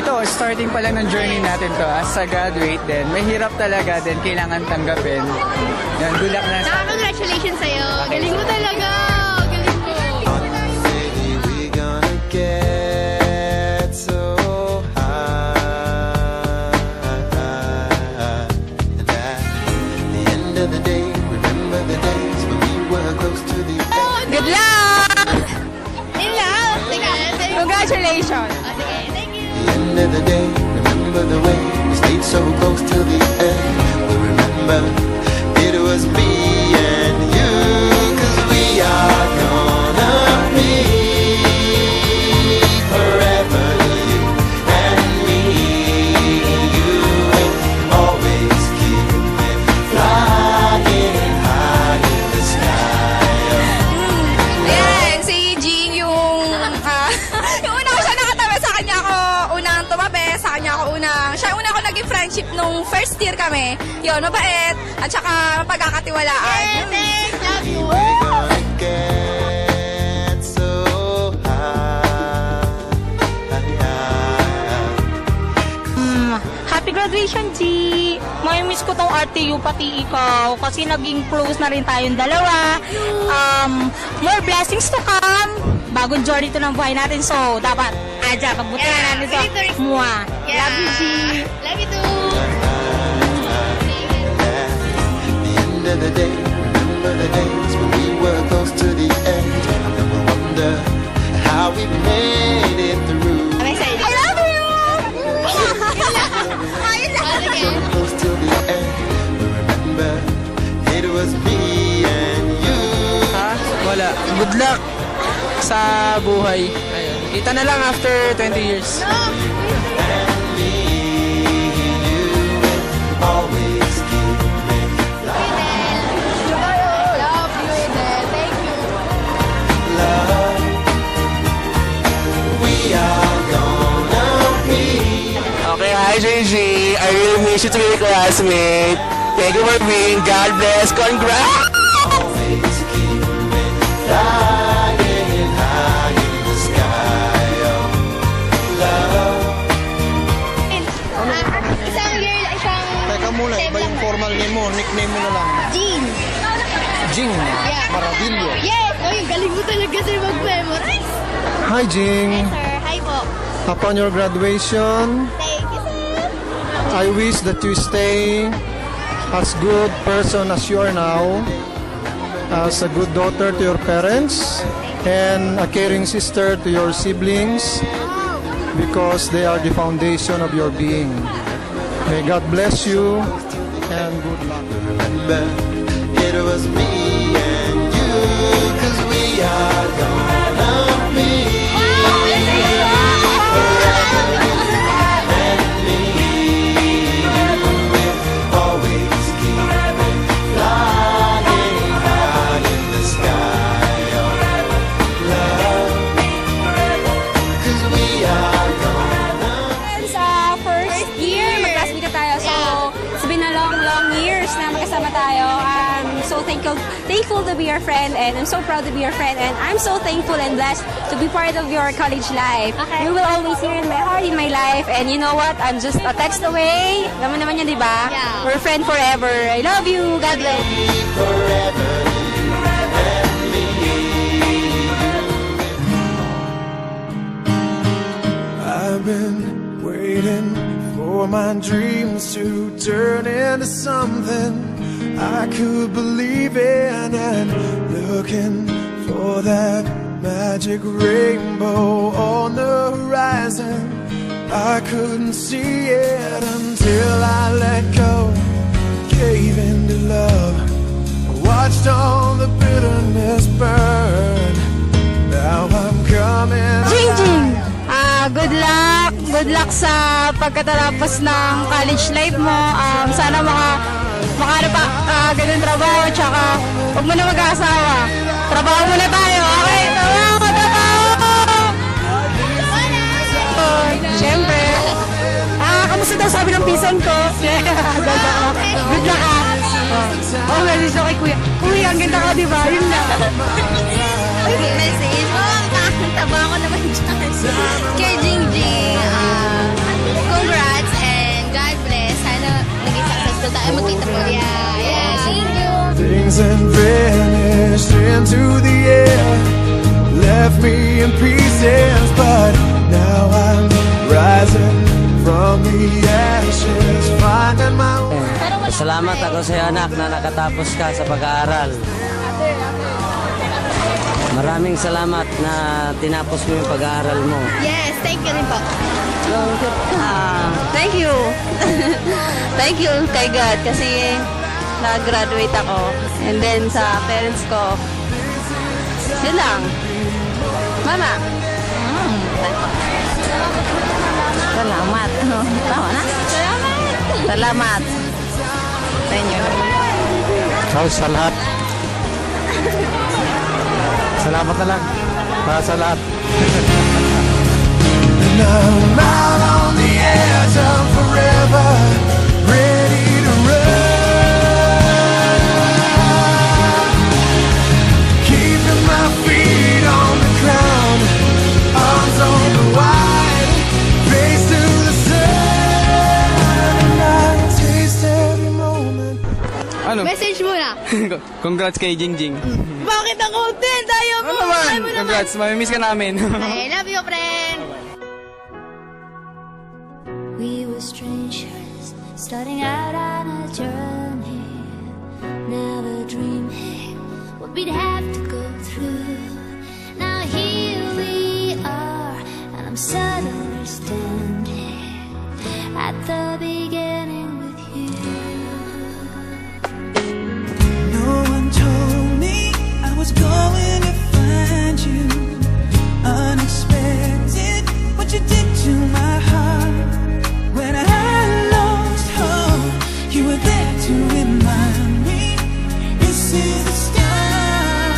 ito, starting pa lang ng journey natin to. As a graduate din, mahirap talaga din, kailangan tanggapin. Yan, good luck na. Saka congratulations sa'yo. Galing mo talaga. Galing mo. We're gonna get so high. And at the end of the day, remember the days when we were close to the edge. Good luck! In love. Sige. Congratulations! Sige, thank you. The end of the day, remember the way we stayed so close to the end. We remember it was me and you, 'cause we are gonna be forever, you and me. You will always keep me flying high in the sky. Ayan, si Jing yung... yung una ko siya nakatabi, sa kanya ako unang tumabi, sa kanya ako siya una ko naging friendship nung first year kami. Yun, mabait, at saka mapagkakatiwalaan. Thanks. Love you. We're gonna get so high. Happy graduation, G! May miss ko tong RTU, pati ikaw. Kasi naging close na rin tayong dalawa. More blessings to come. Bagong journey to ng buhay natin. So, dapat, pagbutihan natin ito. Mua. Yeah. Love you, G! Love you too. At the end of the day, remember the days when we were close to the edge, and then we'll wonder how we made it through. I'm excited. I love you! So close to the edge, we remember it was me and you. Ha? Wala. Good luck sa buhay. Ayun. Kita na lang after 20 years. Always keep me Love you, Del. Thank you. love. We are gonna be. Okay, hi JG. I really miss you to be your classmate. Thank you for being. God bless. Congrats! Always keep me flying high in the sky. Oh, love. Isang girl, isang... Teka muna, iba yung formal name mo. Nickname mo na lang. Jean. Jing Yeah. Maravillo. Yes! Uy, galing mo talaga sir mag-memorize. Hi, Jing. Sir, hi po. Upon your graduation, Thank you, sir. I wish that you stay as good person as you are now, as a good daughter to your parents, and a caring sister to your siblings, because they are the foundation of your being. May God bless you, and good luck. Remember, it was me and you, 'cause we are gonna be always keep me flying high in the sky. Oh, love, 'cause we are gonna. Sa first year, mag-classmate na tayo. So, it's been a long years na magkasama tayo. I'm so thankful to be your friend, and I'm so proud to be your friend, and I'm so thankful and blessed to be part of your college life. Okay. You will always here in my heart, in my life, and you know what? I'm just a text away. Alam mo naman yan, di ba? Yeah. We're friend forever. I love you. God bless. Forever, you and me. I've been waiting for my dreams to turn into something I could believe in, and looking for that magic rainbow on the horizon. I couldn't see it until I let go, gave in to love. I watched all the bitterness burn. Now I'm coming Jing! alive. Good luck! Good luck sa pagkatapos ng college life mo. Sana makahanap pa ganun trabaho, tsaka huwag mo na mag-aasawa. Trabaho muna tayo, okay? Trabaho! Siyempre. Kamusta daw sabi ng pisan ko? Good luck ah! Oh, message ako kay Kuya. Kuya, ang ganda ka, di ba? Yun na. Message. Oh, nakakanta ba ako naman dyan? Kay Jingjing. wings and vanished into the air, left me in pieces, but now I'm rising from the ashes, finding my way. Salamat ako sa iyo, anak, na nakatapos ka sa pag-aaral. Maraming salamat na tinapos mo yung pag-aaral mo. Yes, thank you rin po. Thank you. Thank you kay God kasi nag-graduate ako. And then sa parents ko, yun lang. Mama. Salamat. Tama na? Salamat. Sa inyo. Sa lahat. Salamat na lang. Para sa lahat. Now I'm out on the edge of forever, ready to run, keeping my feet on the ground, arms open wide, face to the sun, and I taste every moment. Ano? Message muna. Congrats kay Jingjing. Bakit ang content? Tayo mo. Ano naman? Congrats, mamimiss ka namin. I love you, friend. We were strangers, starting out on a journey, never dreaming what we'd have to go through. Now here we are, and I'm suddenly standing at the beginning with you. No one told me I was going to find you. Unexpected, what you did to my heart. When I lost hope, you were there to remind me this is the start.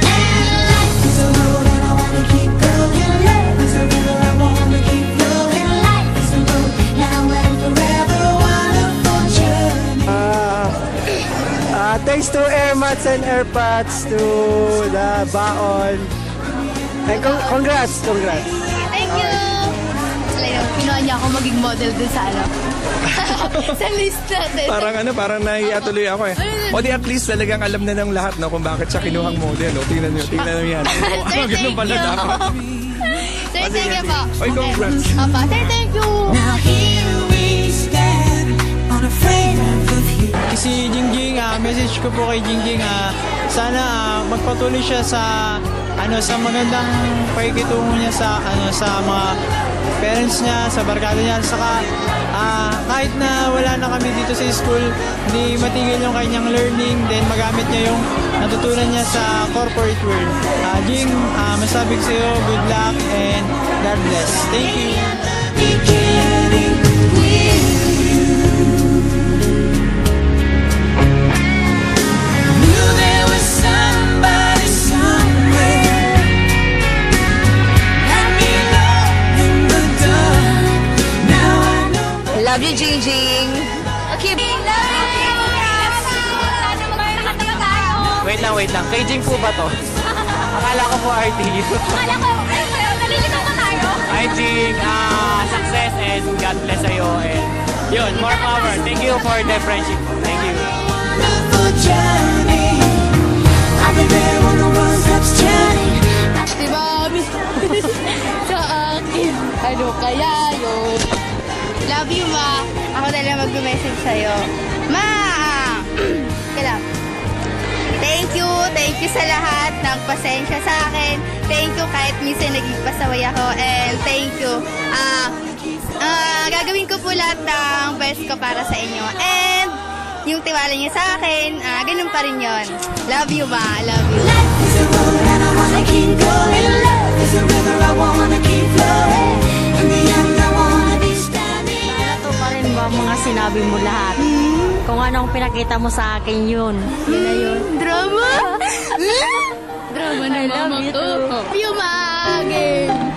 And life is a road and I wanna keep going. Life is a river I wanna keep flowing. Life is a road now and forever, wonderful journey. Thanks to Airmats and Airpods, to the Baon. And congrats. Thank you. Kinuha niya ako maging model dun sa ano. Sa list natin. Parang naiatuloy ako eh. O di at least talagang alam na ng lahat no, kung bakit siya kinuhang model. O, tingnan nyo yan. Sir, Ganun pala thank you. dapat. Sir, thank you po. Oy, congrats. Opo, sir, thank you. Now here we stand, unafraid of you. Si Jingjing, message ko po kay Jingjing, sana magpatuloy siya sa magandang pakikitungo niya sa mga parents niya, sa barkada niya, saka kahit na wala na kami dito sa school, hindi matigil yung kanyang learning, then magamit niya yung natutunan niya sa corporate world. Jing, masabi ko sa iyo, good luck and God bless. Thank you. Beginning with you. Knew there was somebody somewhere. Let me know in the dark. Now I know. Love you, Jingjing. Okay. Wait lang. Kay Jing po ba to? Akala ko po RTU. Nalilito ko tayo. Hi Jing, success and God bless sa'yo. And yun, more power. Thank you for the friendship. Thank you. Wonderful journey. I'll be there when the world stops turning. Diba, sa akin, ano kaya yun? Love you, ma. Ako na lang mag-message sa'yo. Ma! Kailan? Thank you sa lahat ng pasensya sa akin. Thank you kahit minsan naging pasaway ako. And thank you. Gagawin ko po lahat ng best ko para sa inyo. And yung tiwala niyo sa akin, ganun pa rin yun. Love you, ma. Love you. Life is a road and I wanna keep going. Love is a river I wanna keep flowing. In the end I wanna be standing. Ito pa rin ba mga sinabi mo lahat? Kung anong pinakita mo sa akin yun. Yun na yun. Drama? Drama na mama ko. Love you, ma. Again.